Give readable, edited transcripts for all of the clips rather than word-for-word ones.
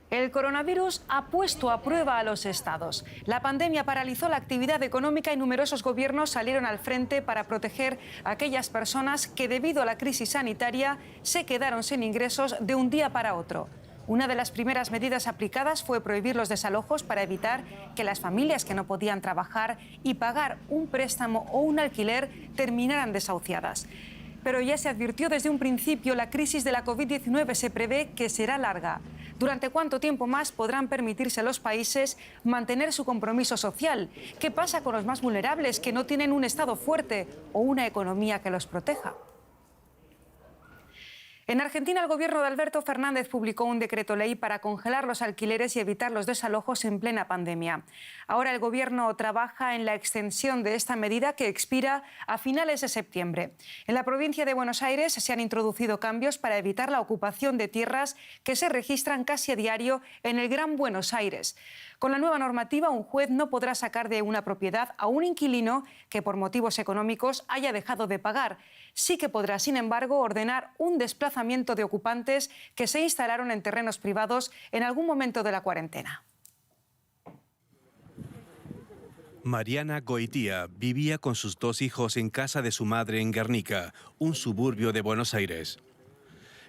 El coronavirus ha puesto a prueba a los estados. La pandemia paralizó la actividad económica y numerosos gobiernos salieron al frente para proteger a aquellas personas que, debido a la crisis sanitaria, se quedaron sin ingresos de un día para otro. Una de las primeras medidas aplicadas fue prohibir los desalojos para evitar que las familias que no podían trabajar y pagar un préstamo o un alquiler terminaran desahuciadas. Pero ya se advirtió desde un principio, la crisis de la COVID-19 se prevé que será larga. ¿Durante cuánto tiempo más podrán permitirse los países mantener su compromiso social? ¿Qué pasa con los más vulnerables que no tienen un Estado fuerte o una economía que los proteja? En Argentina, el gobierno de Alberto Fernández publicó un decreto ley para congelar los alquileres y evitar los desalojos en plena pandemia. Ahora el gobierno trabaja en la extensión de esta medida que expira a finales de septiembre. En la provincia de Buenos Aires se han introducido cambios para evitar la ocupación de tierras que se registran casi a diario en el Gran Buenos Aires. Con la nueva normativa, un juez no podrá sacar de una propiedad a un inquilino que por motivos económicos haya dejado de pagar. Sí que podrá, sin embargo, ordenar un desplazamiento de ocupantes que se instalaron en terrenos privados en algún momento de la cuarentena. Mariana Goitía vivía con sus 2 hijos en casa de su madre en Guernica, un suburbio de Buenos Aires.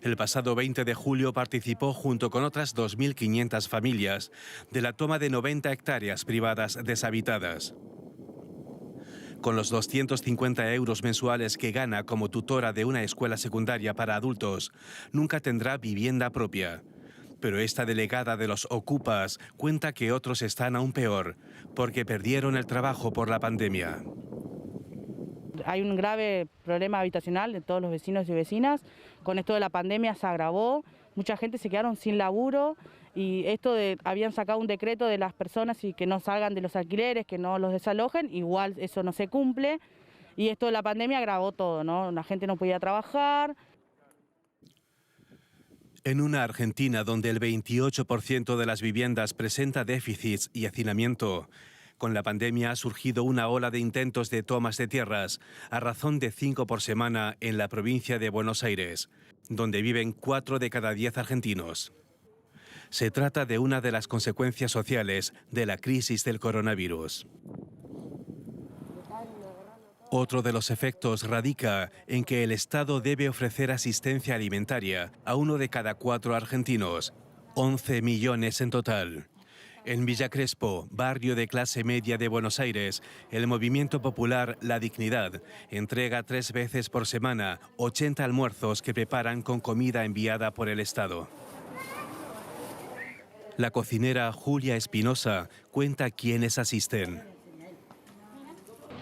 El pasado 20 de julio participó junto con otras 2.500 familias de la toma de 90 hectáreas privadas deshabitadas. Con los 250 euros mensuales que gana como tutora de una escuela secundaria para adultos, nunca tendrá vivienda propia. Pero esta delegada de los Ocupas cuenta que otros están aún peor, porque perdieron el trabajo por la pandemia. Hay un grave problema habitacional de todos los vecinos y vecinas. Con esto de la pandemia se agravó, mucha gente se quedaron sin laburo y habían sacado un decreto de las personas y que no salgan de los alquileres, que no los desalojen, igual eso no se cumple y esto de la pandemia agravó todo, ¿no? La gente no podía trabajar. En una Argentina donde el 28% de las viviendas presenta déficits y hacinamiento, con la pandemia ha surgido una ola de intentos de tomas de tierras, a razón de 5 por semana en la provincia de Buenos Aires, donde viven 4 de cada 10 argentinos. Se trata de una de las consecuencias sociales de la crisis del coronavirus. Otro de los efectos radica en que el Estado debe ofrecer asistencia alimentaria a 1 de cada 4 argentinos, 11 millones en total. En Villa Crespo, barrio de clase media de Buenos Aires, el movimiento popular La Dignidad entrega 3 veces por semana 80 almuerzos que preparan con comida enviada por el Estado. La cocinera Julia Espinosa cuenta quiénes asisten.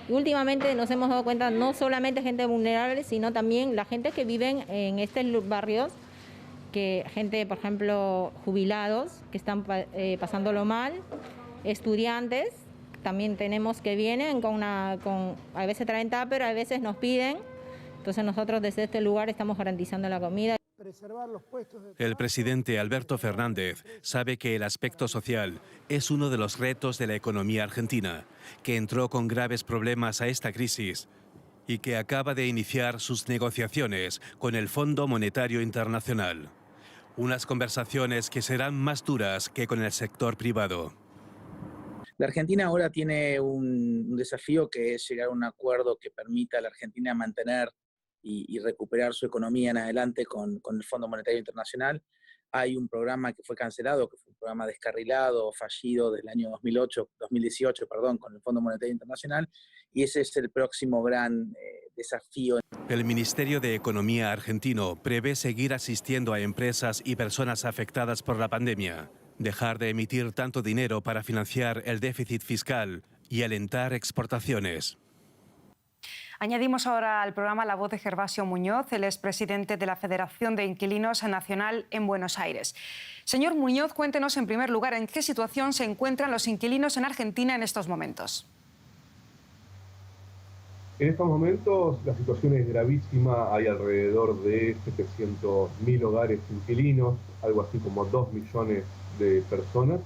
Últimamente nos hemos dado cuenta no solamente gente vulnerable, sino también la gente que vive en estos barrios, que gente, por ejemplo, jubilados que están pasándolo mal, estudiantes, también tenemos que vienen a veces traen tupper, a veces nos piden, entonces nosotros desde este lugar estamos garantizando la comida. El presidente Alberto Fernández sabe que el aspecto social es uno de los retos de la economía argentina, que entró con graves problemas a esta crisis y que acaba de iniciar sus negociaciones con el Fondo Monetario Internacional. Unas conversaciones que serán más duras que con el sector privado. La Argentina ahora tiene un desafío que es llegar a un acuerdo que permita a la Argentina mantener y recuperar su economía en adelante con el Fondo Monetario Internacional. Hay un programa que fue cancelado, que fue un programa descarrilado, fallido del año 2018, con el Fondo Monetario Internacional, y ese es el próximo gran desafío. El Ministerio de Economía argentino prevé seguir asistiendo a empresas y personas afectadas por la pandemia, dejar de emitir tanto dinero para financiar el déficit fiscal y alentar exportaciones. Añadimos ahora al programa la voz de Gervasio Muñoz, el expresidente de la Federación de Inquilinos Nacional en Buenos Aires. Señor Muñoz, cuéntenos en primer lugar en qué situación se encuentran los inquilinos en Argentina en estos momentos. En estos momentos la situación es gravísima, hay alrededor de 700.000 hogares inquilinos, algo así como 2 millones de personas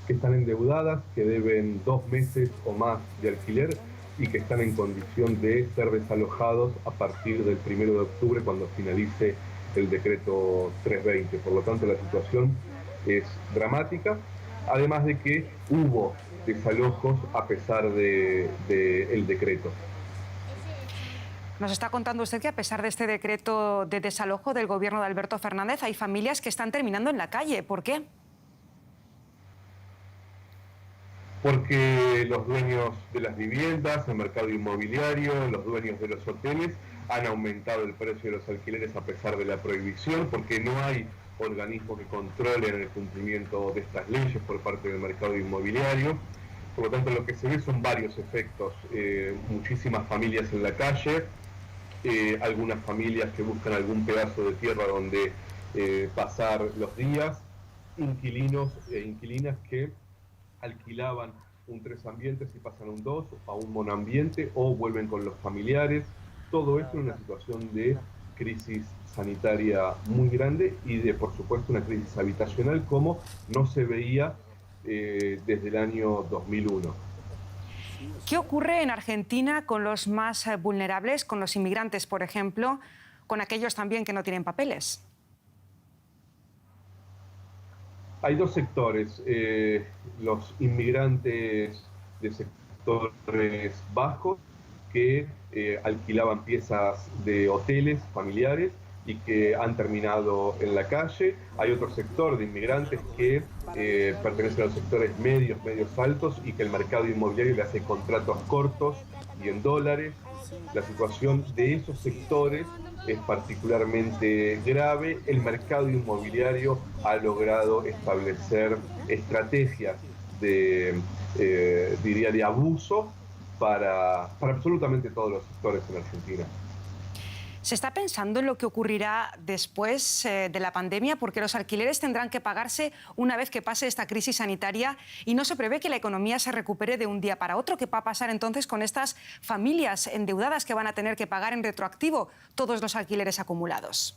que están endeudadas, que deben 2 meses o más de alquiler y que están en condición de ser desalojados a partir del 1 de octubre cuando finalice el decreto 320. Por lo tanto, la situación es dramática, además de que hubo desalojos a pesar del decreto. Nos está contando usted que a pesar de este decreto de desalojo del gobierno de Alberto Fernández, hay familias que están terminando en la calle. ¿Por qué? Porque los dueños de las viviendas, el mercado inmobiliario, los dueños de los hoteles han aumentado el precio de los alquileres a pesar de la prohibición, porque no hay organismos que controlen el cumplimiento de estas leyes por parte del mercado inmobiliario. Por lo tanto, lo que se ve son varios efectos. Muchísimas familias en la calle, algunas familias que buscan algún pedazo de tierra donde pasar los días, inquilinos e inquilinas que alquilaban un 3 ambientes y pasan a un 2, a un monoambiente o vuelven con los familiares. Todo esto en una situación de crisis sanitaria muy grande y de, por supuesto, una crisis habitacional como no se veía desde el año 2001. ¿Qué ocurre en Argentina con los más vulnerables, con los inmigrantes, por ejemplo, con aquellos también que no tienen papeles? Hay dos sectores, los inmigrantes de sectores bajos que alquilaban piezas de hoteles familiares y que han terminado en la calle. Hay otro sector de inmigrantes que pertenecen a los sectores medios altos y que el mercado inmobiliario le hace contratos cortos y en dólares. La situación de esos sectores es particularmente grave. El mercado inmobiliario ha logrado establecer estrategias de abuso para absolutamente todos los sectores en Argentina. ¿Se está pensando en lo que ocurrirá después de la pandemia? Porque los alquileres tendrán que pagarse una vez que pase esta crisis sanitaria y no se prevé que la economía se recupere de un día para otro. ¿Qué va a pasar entonces con estas familias endeudadas que van a tener que pagar en retroactivo todos los alquileres acumulados?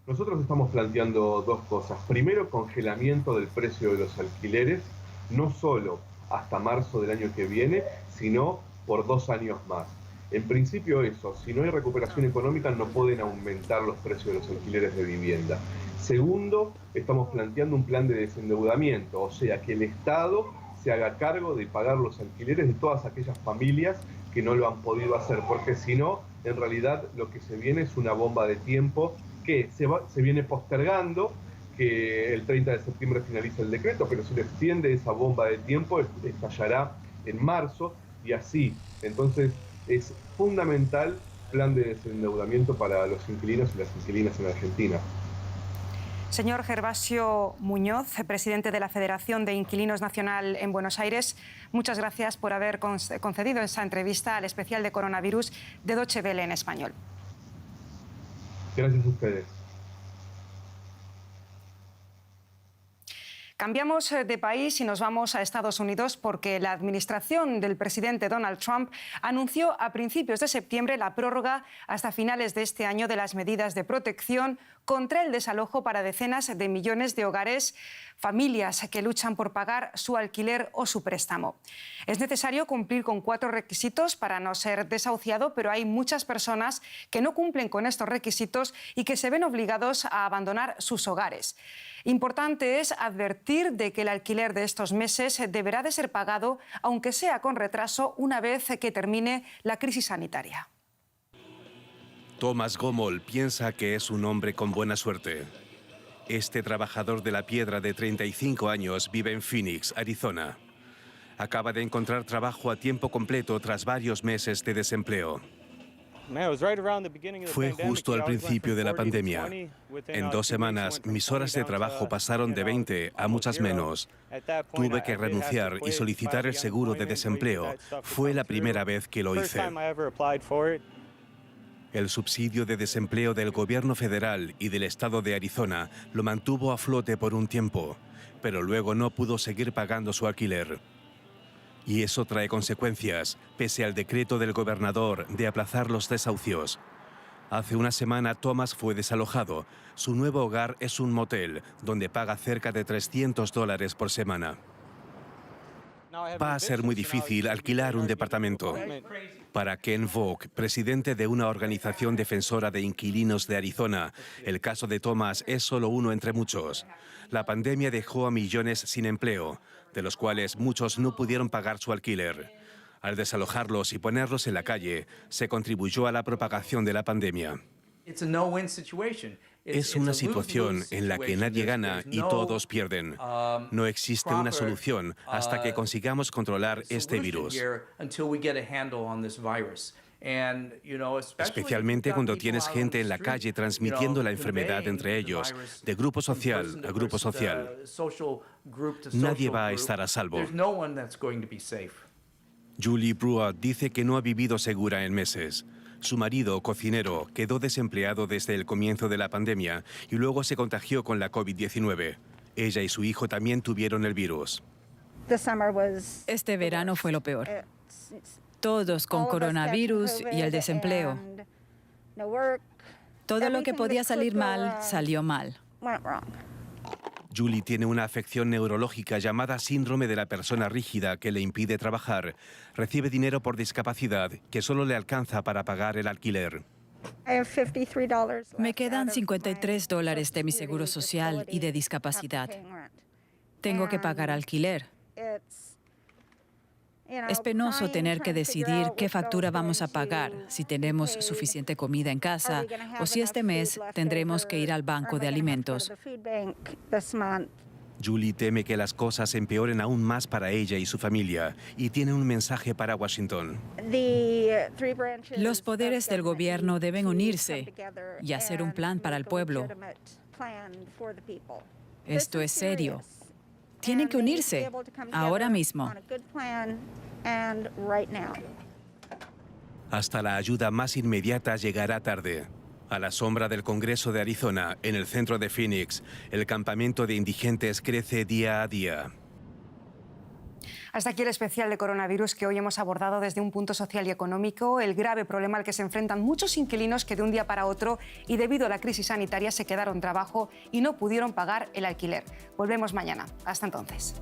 Nosotros estamos planteando dos cosas. Primero, congelamiento del precio de los alquileres, no solo hasta marzo del año que viene, sino por 2 años más. En principio eso, si no hay recuperación económica no pueden aumentar los precios de los alquileres de vivienda. Segundo, estamos planteando un plan de desendeudamiento, o sea, que el Estado se haga cargo de pagar los alquileres de todas aquellas familias que no lo han podido hacer, porque si no, en realidad lo que se viene es una bomba de tiempo que se viene postergando, que el 30 de septiembre finaliza el decreto, pero si le extiende esa bomba de tiempo, estallará en marzo y así. Entonces, es fundamental plan de desendeudamiento para los inquilinos y las inquilinas en Argentina. Señor Gervasio Muñoz, presidente de la Federación de Inquilinos Nacional en Buenos Aires, muchas gracias por haber concedido esa entrevista al especial de coronavirus de Deutsche Welle en español. Gracias a ustedes. Cambiamos de país y nos vamos a Estados Unidos porque la administración del presidente Donald Trump anunció a principios de septiembre la prórroga hasta finales de este año de las medidas de protección contra el desalojo para decenas de millones de hogares, familias que luchan por pagar su alquiler o su préstamo. Es necesario cumplir con 4 requisitos para no ser desahuciado, pero hay muchas personas que no cumplen con estos requisitos y que se ven obligados a abandonar sus hogares. Importante es advertir de que el alquiler de estos meses deberá de ser pagado, aunque sea con retraso, una vez que termine la crisis sanitaria. Tomás Gomol piensa que es un hombre con buena suerte. Este trabajador de la piedra de 35 años vive en Phoenix, Arizona. Acaba de encontrar trabajo a tiempo completo tras varios meses de desempleo. Fue justo al principio de la pandemia. En 2 semanas, mis horas de trabajo pasaron de 20 a muchas menos. Tuve que renunciar y solicitar el seguro de desempleo. Fue la primera vez que lo hice. El subsidio de desempleo del gobierno federal y del estado de Arizona lo mantuvo a flote por un tiempo, pero luego no pudo seguir pagando su alquiler. Y eso trae consecuencias, pese al decreto del gobernador de aplazar los desahucios. Hace una semana Thomas fue desalojado. Su nuevo hogar es un motel, donde paga cerca de $300 por semana. Va a ser muy difícil alquilar un departamento. Para Ken Vogt, presidente de una organización defensora de inquilinos de Arizona, el caso de Thomas es solo uno entre muchos. La pandemia dejó a millones sin empleo, de los cuales muchos no pudieron pagar su alquiler. Al desalojarlos y ponerlos en la calle, se contribuyó a la propagación de la pandemia. Es una situación en la que nadie gana y todos pierden. No existe una solución hasta que consigamos controlar este virus. Especialmente cuando tienes gente en la calle transmitiendo la enfermedad entre ellos, de grupo social a grupo social. Nadie va a estar a salvo. Julie Brewer dice que no ha vivido segura en meses. Su marido, cocinero, quedó desempleado desde el comienzo de la pandemia y luego se contagió con la COVID-19. Ella y su hijo también tuvieron el virus. Este verano fue lo peor. Todos con coronavirus y el desempleo. Todo lo que podía salir mal, salió mal. Julie tiene una afección neurológica llamada síndrome de la persona rígida que le impide trabajar. Recibe dinero por discapacidad que solo le alcanza para pagar el alquiler. Me quedan $53 de mi seguro social y de discapacidad. Tengo que pagar alquiler. Es penoso tener que decidir qué factura vamos a pagar, si tenemos suficiente comida en casa o si este mes tendremos que ir al banco de alimentos. Julie teme que las cosas empeoren aún más para ella y su familia y tiene un mensaje para Washington. Los poderes del gobierno deben unirse y hacer un plan para el pueblo. Esto es serio. Tienen que unirse ahora mismo. Hasta la ayuda más inmediata llegará tarde. A la sombra del Congreso de Arizona, en el centro de Phoenix, el campamento de indigentes crece día a día. Hasta aquí el especial de coronavirus que hoy hemos abordado desde un punto social y económico, el grave problema al que se enfrentan muchos inquilinos que de un día para otro y debido a la crisis sanitaria se quedaron sin trabajo y no pudieron pagar el alquiler. Volvemos mañana. Hasta entonces.